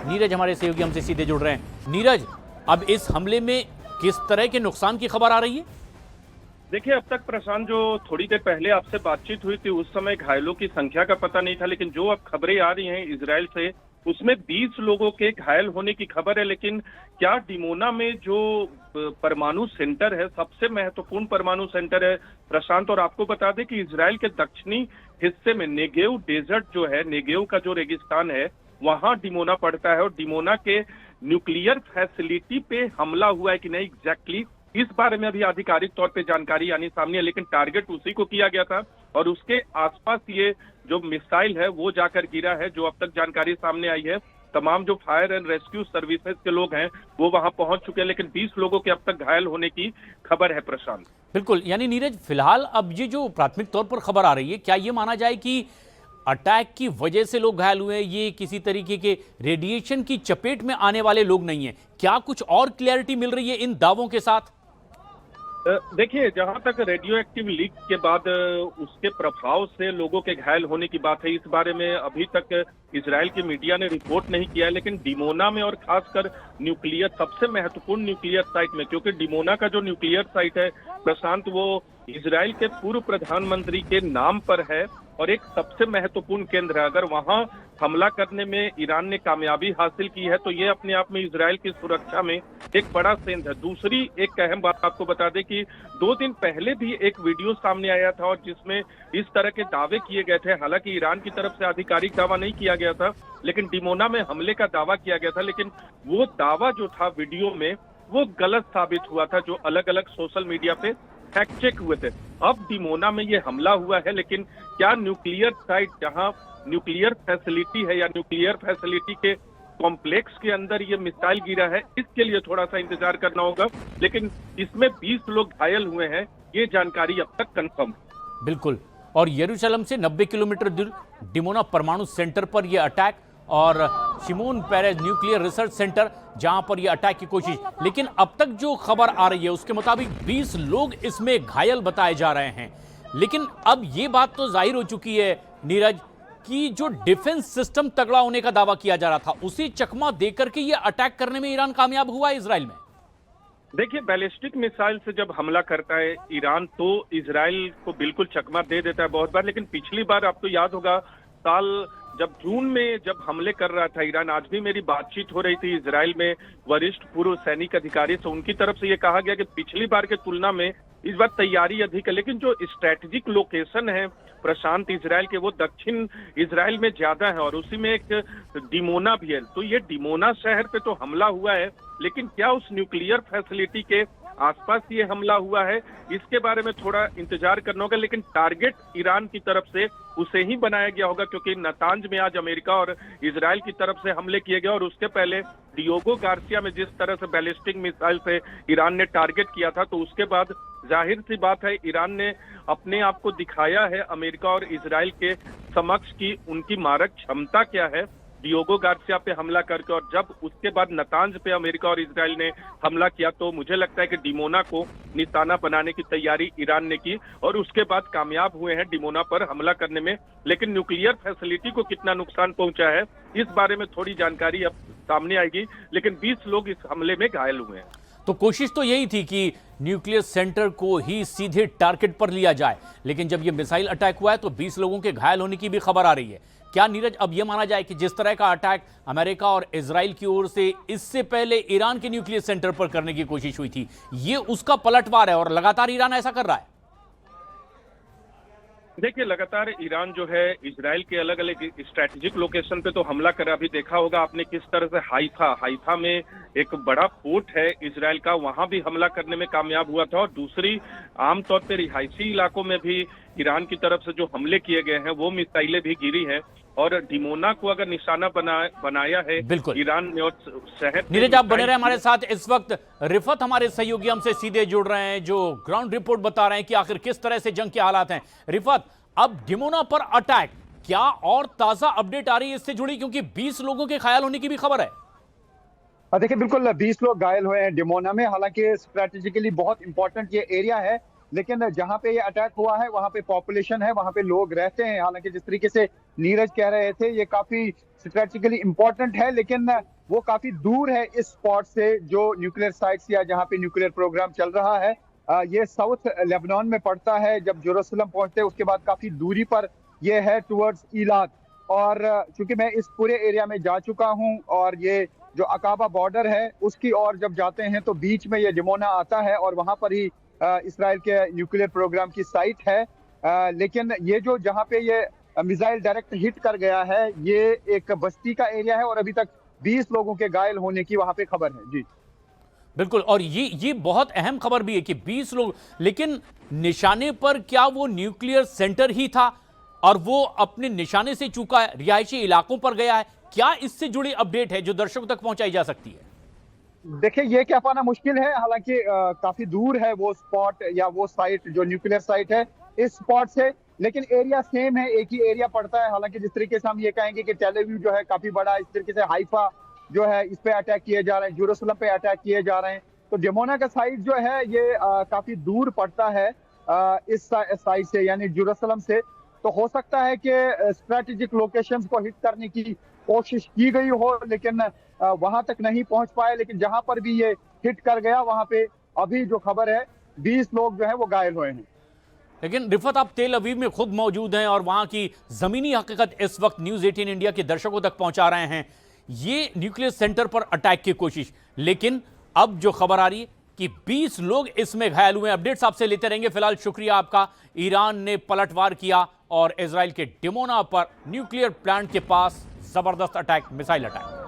नीरज हमारे सहयोगी हमसे सीधे जुड़ रहे हैं। नीरज, अब इस हमले में किस तरह के नुकसान की खबर आ रही है? देखिए, अब तक प्रशांत, जो थोड़ी देर पहले आपसे बातचीत हुई थी उस समय घायलों की संख्या का पता नहीं था, लेकिन जो अब खबरें आ रही हैं इजराइल से उसमें 20 लोगों के घायल होने की खबर है। लेकिन क्या डिमोना में जो परमाणु सेंटर है, सबसे महत्वपूर्ण परमाणु सेंटर है प्रशांत, और आपको बता दें कि इजराइल के दक्षिणी हिस्से में नेगेव डेजर्ट जो है, नेगेव का जो रेगिस्तान है, वहां डिमोना पड़ता है। और डिमोना के न्यूक्लियर फैसिलिटी पे हमला हुआ है कि नहीं एग्जैक्टली इस बारे में अभी आधिकारिक तौर पे जानकारी आनी सामने है, लेकिन टारगेट उसी को किया गया था और उसके आसपास ये जो मिसाइल है वो जाकर गिरा है। जो अब तक जानकारी सामने आई है, तमाम जो फायर एंड रेस्क्यू सर्विसेज के लोग हैं वो वहां पहुंच चुके हैं, लेकिन 20 लोगों के अब तक घायल होने की खबर है प्रशांत। बिल्कुल, यानी नीरज, फिलहाल अब ये जो प्राथमिक तौर पर खबर आ रही है, क्या ये माना जाए कि अटैक की वजह से लोग घायल हुए, ये किसी तरीके के रेडिएशन की चपेट में आने वाले लोग नहीं है? क्या कुछ और क्लैरिटी मिल रही है इन दावों के साथ? देखिए, जहां तक रेडियो एक्टिव लीक के बाद उसके प्रभाव से लोगों के घायल होने की बात है, इस बारे में अभी तक इजराइल की मीडिया ने रिपोर्ट नहीं किया है। लेकिन डिमोना में और खासकर न्यूक्लियर, सबसे महत्वपूर्ण न्यूक्लियर साइट में, क्योंकि डिमोना का जो न्यूक्लियर साइट है प्रशांत, वो इजराइल के पूर्व प्रधानमंत्री के नाम पर है और एक सबसे महत्वपूर्ण केंद्र है। अगर वहां हमला करने में ईरान ने कामयाबी हासिल की है तो ये अपने आप में इजराइल की सुरक्षा में एक बड़ा सेंध है। दूसरी एक अहम बात आपको बता दें कि 2 दिन पहले भी एक वीडियो सामने आया था और जिसमें इस तरह के दावे किए गए थे। हालांकि ईरान की तरफ से आधिकारिक दावा नहीं किया गया था, लेकिन डिमोना में हमले का दावा किया गया था। लेकिन वो दावा जो था वीडियो में, वो गलत साबित हुआ था, जो अलग अलग सोशल मीडिया पे फैक्ट चेक हुए थे। अब डिमोना में ये हमला हुआ है, लेकिन क्या न्यूक्लियर साइट, जहां न्यूक्लियर फैसिलिटी है या न्यूक्लियर फैसिलिटी के कॉम्प्लेक्स के अंदर ये मिसाइल गिरा है, इसके लिए थोड़ा सा इंतजार करना होगा। लेकिन इसमें 20 लोग घायल हुए हैं, ये जानकारी अब तक कंफर्म है। बिल्कुल, और यरूशलेम से 90 किलोमीटर दूर डिमोना परमाणु सेंटर पर यह अटैक, और शिमोन पेरेज न्यूक्लियर रिसर्च सेंटर जहां पर यह अटैक की कोशिश। लेकिन अब तक जो खबर आ रही है उसके मुताबिक 20 लोग इसमें घायल बताए जा रहे हैं। लेकिन अब यह बात तो जाहिर हो चुकी है नीरज कि जो डिफेंस सिस्टम तगड़ा होने का दावा किया जा रहा था, उसी चकमा देकर के यह अटैक करने में ईरान कामयाब हुआ है इजराइल में। देखिए, बैलिस्टिक मिसाइल से जब हमला करता है ईरान तो इजराइल को बिल्कुल चकमा दे देता है बहुत बार। लेकिन पिछली बार आपको याद होगा, साल जब जून में जब हमले कर रहा था ईरान, आज भी मेरी बातचीत हो रही थी इजराइल में वरिष्ठ पूर्व सैनिक अधिकारी से, उनकी तरफ से ये कहा गया कि पिछली बार के तुलना में इस बार तैयारी अधिक है। लेकिन जो स्ट्रेटेजिक लोकेशन है प्रशांत इजराइल के, वो दक्षिण इजराइल में ज्यादा है और उसी में एक डिमोना भी है। तो ये डिमोना शहर पे तो हमला हुआ है, लेकिन क्या उस न्यूक्लियर फैसिलिटी के आसपास ये हमला हुआ है, इसके बारे में थोड़ा इंतजार करना होगा। लेकिन टारगेट ईरान की तरफ से उसे ही बनाया गया होगा, क्योंकि नतांज में आज अमेरिका और इजराइल की तरफ से हमले किए गए और उसके पहले डियोगो गार्सिया में जिस तरह से बैलिस्टिक मिसाइल से ईरान ने टारगेट किया था, तो उसके बाद जाहिर सी बात है ईरान ने अपने आप को दिखाया है अमेरिका और इजराइल के समक्ष की उनकी मारक क्षमता क्या है डियोगो गार्सिया पे हमला करके। और जब उसके बाद नतांज पे अमेरिका और इजराइल ने हमला किया तो मुझे लगता है कि डिमोना को निशाना बनाने की तैयारी ईरान ने की और उसके बाद कामयाब हुए हैं डिमोना पर हमला करने में। लेकिन न्यूक्लियर फैसिलिटी को कितना नुकसान पहुंचा है इस बारे में थोड़ी जानकारी अब सामने आएगी। लेकिन 20 लोग इस हमले में घायल हुए हैं। तो कोशिश तो यही थी कि न्यूक्लियर सेंटर को ही सीधे टारगेट पर लिया जाए, लेकिन जब यह मिसाइल अटैक हुआ है तो 20 लोगों के घायल होने की भी खबर आ रही है। क्या नीरज, अब यह माना जाए कि जिस तरह का अटैक अमेरिका और इजराइल की ओर से इससे पहले ईरान के न्यूक्लियर सेंटर पर करने की कोशिश हुई थी, ये उसका पलटवार है और लगातार ईरान ऐसा कर रहा है? देखिए, लगातार ईरान जो है इजराइल के अलग अलग स्ट्रेटेजिक लोकेशन पे तो हमला कर, अभी देखा होगा आपने किस तरह से हाइफा में एक बड़ा पोर्ट है इजराइल का, वहां भी हमला करने में कामयाब हुआ था। और दूसरी आमतौर पे रिहायशी इलाकों में भी ईरान की तरफ से जो हमले किए गए हैं वो मिसाइलें भी गिरी हैं। और डिमोना को अगर निशाना बनाया है ईरान ने और शहर। नीरज, आप बने रहे हमारे साथ। इस वक्त रिफत हमारे सहयोगी हमसे सीधे जुड़ रहे हैं जो ग्राउंड रिपोर्ट बता रहे हैं कि आखिर किस तरह से जंग के हालात हैं। रिफत, अब डिमोना पर अटैक, क्या और ताजा अपडेट आ रही है इससे जुड़ी, क्योंकि 20 लोगों के घायल होने की भी खबर है? देखिए, बिल्कुल 20 लोग घायल हुए हैं डिमोना में। हालांकि स्ट्रेटेजिकली बहुत इंपॉर्टेंट ये एरिया है, लेकिन जहां पे ये अटैक हुआ है वहां पे पॉपुलेशन है, वहां पे लोग रहते हैं। हालांकि जिस तरीके से नीरज कह रहे थे ये काफी स्ट्रेटेजिकली इंपॉर्टेंट है, लेकिन वो काफी दूर है इस स्पॉट से जो न्यूक्लियर साइट्स या जहां पे न्यूक्लियर प्रोग्राम चल रहा है। ये साउथ लेबनान में पड़ता है। जब जेरूसलम पहुंचते हैं उसके बाद काफी दूरी पर ये है टुवर्ड्स ईलात। और चूंकि मैं इस पूरे एरिया में जा चुका हूं और ये जो अकाबा बॉर्डर है उसकी ओर जब जाते हैं तो बीच में ये डिमोना आता है और वहां पर ही इसराइल के न्यूक्लियर प्रोग्राम की साइट है। लेकिन ये जो जहां पे ये मिसाइल डायरेक्ट हिट कर गया है ये एक बस्ती का एरिया है और अभी तक 20 लोगों के घायल होने की वहां पे खबर है। जी बिल्कुल, और ये बहुत अहम खबर भी है कि 20 लोग, लेकिन निशाने पर क्या वो न्यूक्लियर सेंटर ही था और वो अपने निशाने से चूका है, रिहायशी इलाकों पर गया है? क्या इससे जुड़ी अपडेट है जो दर्शकों तक पहुंचाई जा सकती है? देखिए ये कह पाना मुश्किल है। हालांकि काफी दूर है वो स्पॉट या वो साइट जो न्यूक्लियर साइट है इस स्पॉट से, लेकिन एरिया सेम है, एक ही एरिया पड़ता है। हालांकि जिस तरीके से हम ये कहेंगे कि टेल अवीव जो है काफी बड़ा, इस तरीके से हाइफा जो है इस पे अटैक किए जा रहे हैं, जेरूसलम पे अटैक किए जा रहे हैं। तो डिमोना का साइट जो है ये काफी दूर पड़ता है इस साइड से यानी जेरूसलम से। तो हो सकता है कि स्ट्रेटेजिक लोकेशंस को हिट करने की कोशिश की गई हो, लेकिन वहां तक नहीं पहुंच पाए। लेकिन जहां पर भी ये हिट कर गया वहां पे अभी जो खबर है 20 लोग जो है वो घायल हुए हैं। लेकिन रिफत, आप तेल अवीव में खुद मौजूद हैं और वहां की जमीनी हकीकत इस वक्त न्यूज 18 इंडिया के दर्शकों तक पहुंचा रहे हैं। ये न्यूक्लियर सेंटर पर अटैक की कोशिश, लेकिन अब जो खबर आ रही है कि 20 लोग इसमें घायल हुए। अपडेट्स आपसे लेते रहेंगे। फिलहाल शुक्रिया आपका। ईरान ने पलटवार किया और इजराइल के डिमोना पर न्यूक्लियर प्लांट के पास जबरदस्त अटैक, मिसाइल अटैक।